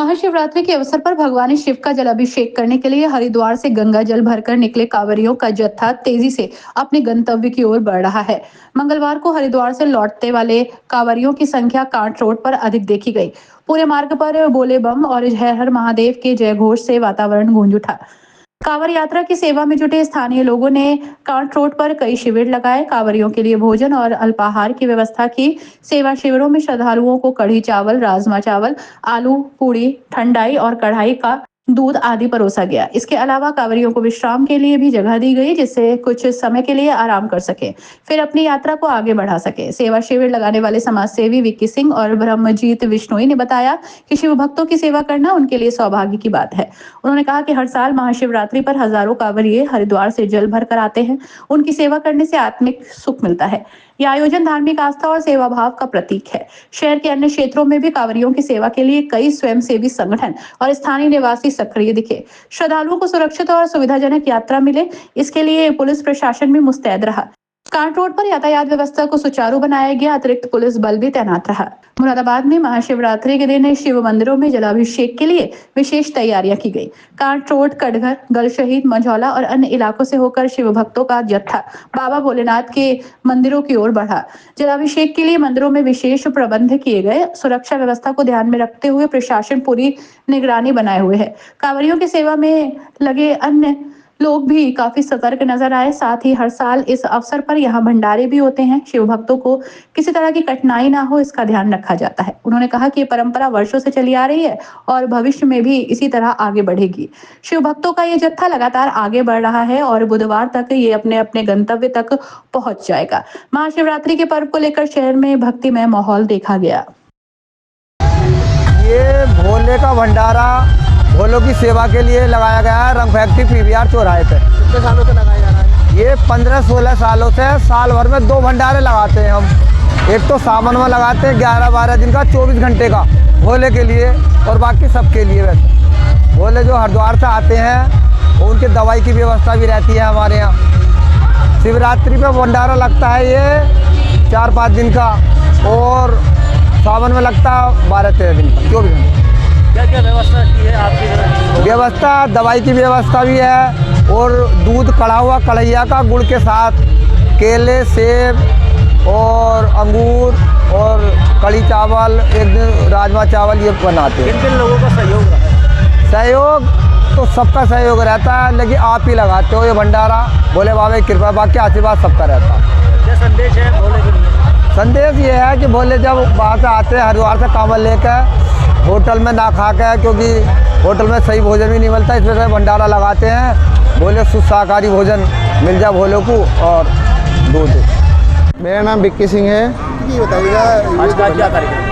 महाशिवरात्रि के अवसर पर भगवान शिव का जलाभिषेक करने के लिए हरिद्वार से गंगा जल भरकर निकले कांवरियों का जत्था तेजी से अपने गंतव्य की ओर बढ़ रहा है। मंगलवार को हरिद्वार से लौटने वाले कांवरियों की संख्या कांट रोड पर अधिक देखी गई। पूरे मार्ग पर बोले बम और हर हर महादेव के जयघोष से वातावरण गूंज उठा। कांवड़ यात्रा की सेवा में जुटे स्थानीय लोगों ने कांट रोड पर कई शिविर लगाए, कांवरियों के लिए भोजन और अल्पाहार की व्यवस्था की। सेवा शिविरों में श्रद्धालुओं को कढ़ी चावल, राजमा चावल, आलू पूड़ी, ठंडाई और कढ़ाई का दूध आदि परोसा गया। इसके अलावा कांवरियों को विश्राम के लिए भी जगह दी गई, जिससे कुछ समय के लिए आराम कर सके, फिर अपनी यात्रा को आगे बढ़ा सके। सेवा शिविर लगाने वाले समाज सेवी विक्की सिंह और ब्रह्मजीत विश्नोई ने बताया कि शिव भक्तों की सेवा करना उनके लिए सौभाग्य की बात है। उन्होंने कहा कि हर साल महाशिवरात्रि पर हजारों कांवरिये हरिद्वार से जल भर कर आते हैं। उनकी सेवा करने से आत्मिक सुख मिलता है। यह आयोजन धार्मिक आस्था और सेवा भाव का प्रतीक है। शहर के अन्य क्षेत्रों में भी कांवरियों की सेवा के लिए कई स्वयंसेवी संगठन और स्थानीय निवासी सक्रिय दिखे। श्रद्धालुओं को सुरक्षित और सुविधाजनक यात्रा मिले, इसके लिए पुलिस प्रशासन भी मुस्तैद रहा। कांट रोड पर यातायात व्यवस्था को सुचारू बनाया गया, अतिरिक्त पुलिस बल भी तैनात रहा। मुरादाबाद में महाशिवरात्रि के दिन शिव मंदिरों में जलाभिषेक के लिए विशेष तैयारियां की गई। कांट रोड, कटघर, गल शहीद, मंझौला और अन्य इलाकों से होकर शिव भक्तों का जत्था बाबा भोलेनाथ के मंदिरों की ओर बढ़ा। जलाभिषेक के लिए मंदिरों में विशेष प्रबंध किए गए। सुरक्षा व्यवस्था को ध्यान में रखते हुए प्रशासन पूरी निगरानी बनाए हुए है। कांवरियों की सेवा में लगे अन्य लोग भी काफी सतर्क नजर आए। साथ ही हर साल इस अवसर पर यहाँ भंडारे भी होते हैं। शिव भक्तों को किसी तरह की कठिनाई ना हो, इसका ध्यान रखा जाता है। उन्होंने कहा कि ये परंपरा वर्षों से चली आ रही है और भविष्य में भी इसी तरह आगे बढ़ेगी। शिव भक्तों का ये जत्था लगातार आगे बढ़ रहा है और बुधवार तक ये अपने अपने गंतव्य तक पहुंच जाएगा। महाशिवरात्रि के पर्व को लेकर शहर में भक्तिमय माहौल देखा गया। ये भोले का भंडारा भोलों की सेवा के लिए लगाया गया है। रंग फैक्ट्री पीवीआर चौराहे पे कितने सालों से लगाया जा रहा है? ये 15-16 सालों से साल भर में 2 भंडारे लगाते हैं हम। एक तो सावन में लगाते हैं 11-12 दिन का, 24 घंटे का भोले के लिए, और बाकी सबके लिए। वैसे भोले जो हरिद्वार से आते हैं उनकी दवाई की व्यवस्था भी रहती है हमारे यहाँ। शिवरात्रि पे भंडारा लगता है ये 4-5 दिन का, और सावन में लगता है 12-13 दिन का, 24 घंटे। क्या क्या व्यवस्था की है आपकी? व्यवस्था दवाई की व्यवस्था भी है, और दूध कड़ा हुआ कढ़ैया का गुड़ के साथ, केले, सेब और अंगूर और कढ़ी चावल, एक दिन राजमा चावल ये बनाते हैं। किन लोगों का सहयोग रहा है? सहयोग तो सबका सहयोग रहता है, लेकिन आप ही लगाते हो ये भंडारा। भोले बाबा की कृपा, बाकी आशीर्वाद सबका रहता है। क्या संदेश है भोले के लिए? संदेश ये है कि भोले जब बाहर से आते हैं हरिद्वार से कांवड़ लेकर, होटल में ना खा के, क्योंकि होटल में सही भोजन भी नहीं मिलता, इस वजह से भंडारा लगाते हैं। भोले शुद्ध शाकाहारी भोजन मिल जाए भोले को, और दूध। मेरा नाम विक्की सिंह है। ये बताइएगा आज का क्या कार्यक्रम?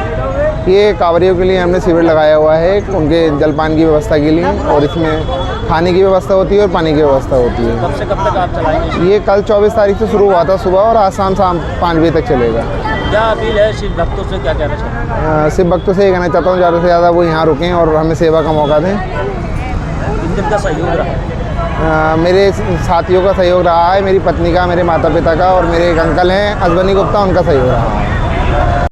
ये कांवरियों के लिए हमने शिविर लगाया हुआ है, उनके जलपान की व्यवस्था के लिए, और इसमें खाने की व्यवस्था होती है और पानी की व्यवस्था होती है। कब से कब तक आप चलाएंगे? ये कल 24 तारीख से शुरू हुआ था सुबह, और आज शाम 5 बजे तक चलेगा। क्या अपील है शिव भक्तों से, क्या कहना चाहते हैं? शिव भक्तों से ये कहना चाहता हूँ ज़्यादा से ज़्यादा वो यहाँ रुकें और हमें सेवा का मौका दें। किन का सहयोग रहा है? मेरे साथियों का सहयोग रहा है, मेरी पत्नी का, मेरे माता पिता का, और मेरे एक अंकल हैं अजबनी गुप्ता, उनका सहयोग रहा है।